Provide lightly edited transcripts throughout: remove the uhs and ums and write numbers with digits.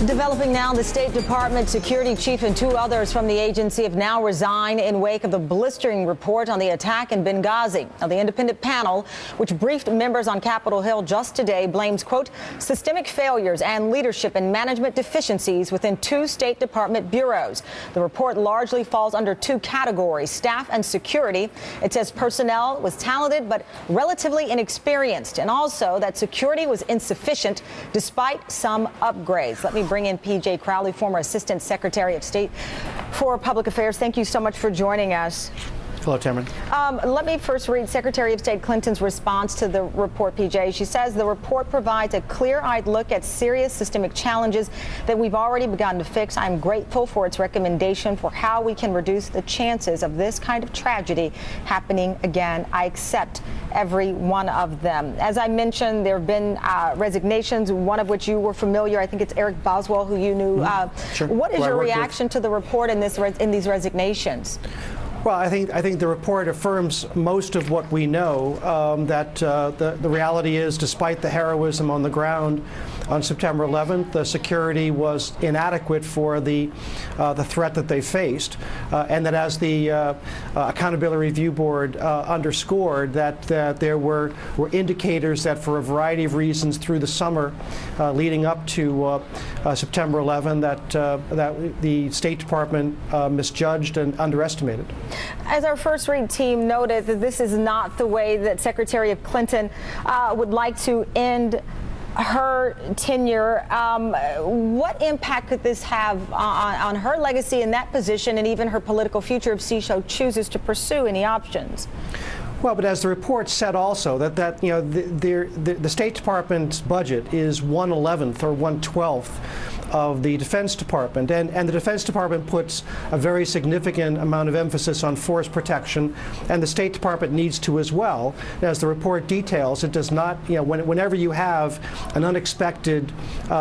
Developing now, the State Department security chief and 2 others from the agency have now resigned in wake of the blistering report on the attack in Benghazi. Now, the independent panel, which briefed members on Capitol Hill just today, blames, quote, systemic failures and leadership and management deficiencies within 2 State Department bureaus. The report largely falls under 2 categories, staff and security. It says personnel was talented but relatively inexperienced, and also that security was insufficient despite some upgrades. Let me bring in P.J. Crowley, former Assistant Secretary of State for Public Affairs. Thank you so much for joining us. Hello, Tamara. Let me first read Secretary of State Clinton's response to the report, PJ. She says the report provides a clear-eyed look at serious systemic challenges that we've already begun to fix. I'm grateful for its recommendation for how we can reduce the chances of this kind of tragedy happening again. I accept every one of them. As I mentioned, there have been resignations, one of which you were familiar. I think it's Eric Boswell, who you knew. Sure. What is your reaction to the report in these resignations? Well, I think the report affirms most of what we know, that the reality is, despite the heroism on the ground on September 11th, the security was inadequate for the threat that they faced, and that as the Accountability Review Board underscored, that there were indicators that for a variety of reasons through the summer leading up to September 11, that the State Department misjudged and underestimated. As our first read team noted, that this is not the way that Secretary of Clinton would like to end her tenure. What impact could this have on her legacy in that position and even her political future if she chooses to pursue any options? Well, but as the report said also, that the State Department's budget is 1/11th or 1/12th of the Defense Department, and the Defense Department puts a very significant amount of emphasis on force protection, and the State Department needs to as well. As the report details, it does not, whenever you have an unexpected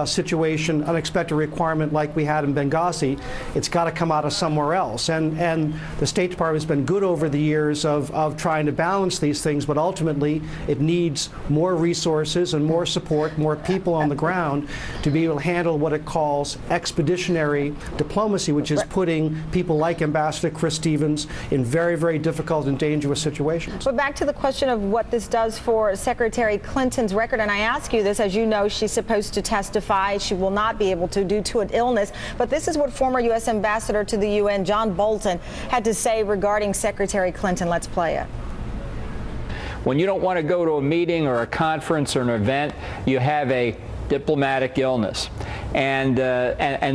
situation, unexpected requirement like we had in Benghazi, it's got to come out of somewhere else. And the State Department has been good over the years of trying to balance these things, but ultimately it needs more resources and more support, more people on the ground to be able to handle what it calls expeditionary diplomacy, which is putting people like Ambassador Chris Stevens in very, very difficult and dangerous situations. But back to the question of what this does for Secretary Clinton's record, and I ask you this, as you know, she's supposed to testify. She will not be able to due to an illness. But this is what former U.S. Ambassador to the UN, John Bolton, had to say regarding Secretary Clinton. Let's play it. When you don't want to go to a meeting or a conference or an event, you have a diplomatic illness. And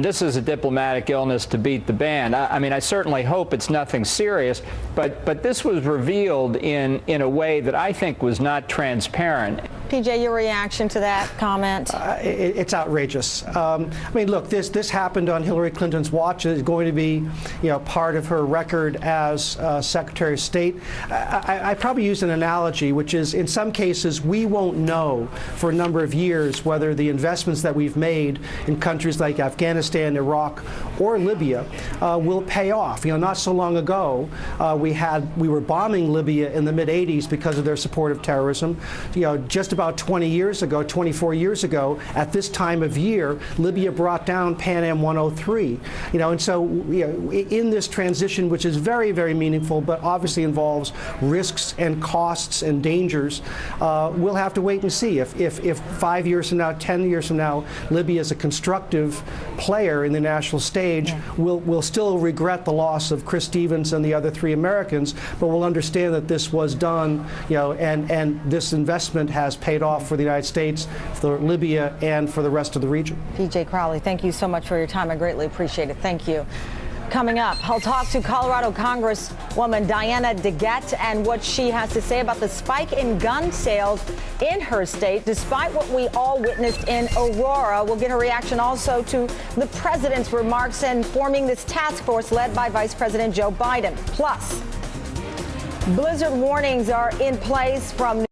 this is a diplomatic illness to beat the band. I mean, I certainly hope it's nothing serious, but this was revealed in a way that I think was not transparent. PJ, your reaction to that comment? It's outrageous. I mean, look, this happened on Hillary Clinton's watch. It's going to be, part of her record as Secretary of State. I probably use an analogy, which is, in some cases, we won't know for a number of years whether the investments that we've made in countries like Afghanistan, Iraq, or Libya will pay off. Not so long ago, we were bombing Libya in the mid-'80s because of their support of terrorism. Just about 20 years ago, 24 years ago, at this time of year, Libya brought down Pan Am 103. And so in this transition, which is very, very meaningful, but obviously involves risks and costs and dangers, we'll have to wait and see if 5 years from now, 10 years from now, Libya is a constructive player in the national stage. We'll still regret the loss of Chris Stevens and the other 3 Americans, but we'll understand that this was done, and this investment has paid off for the United States, for Libya, and for the rest of the region. P.J. Crowley, thank you so much for your time. I greatly appreciate it. Thank you. Coming up, I'll talk to Colorado Congresswoman Diana DeGette and what she has to say about the spike in gun sales in her state, despite what we all witnessed in Aurora. We'll get her reaction also to the president's remarks in forming this task force led by Vice President Joe Biden. Plus, blizzard warnings are in place from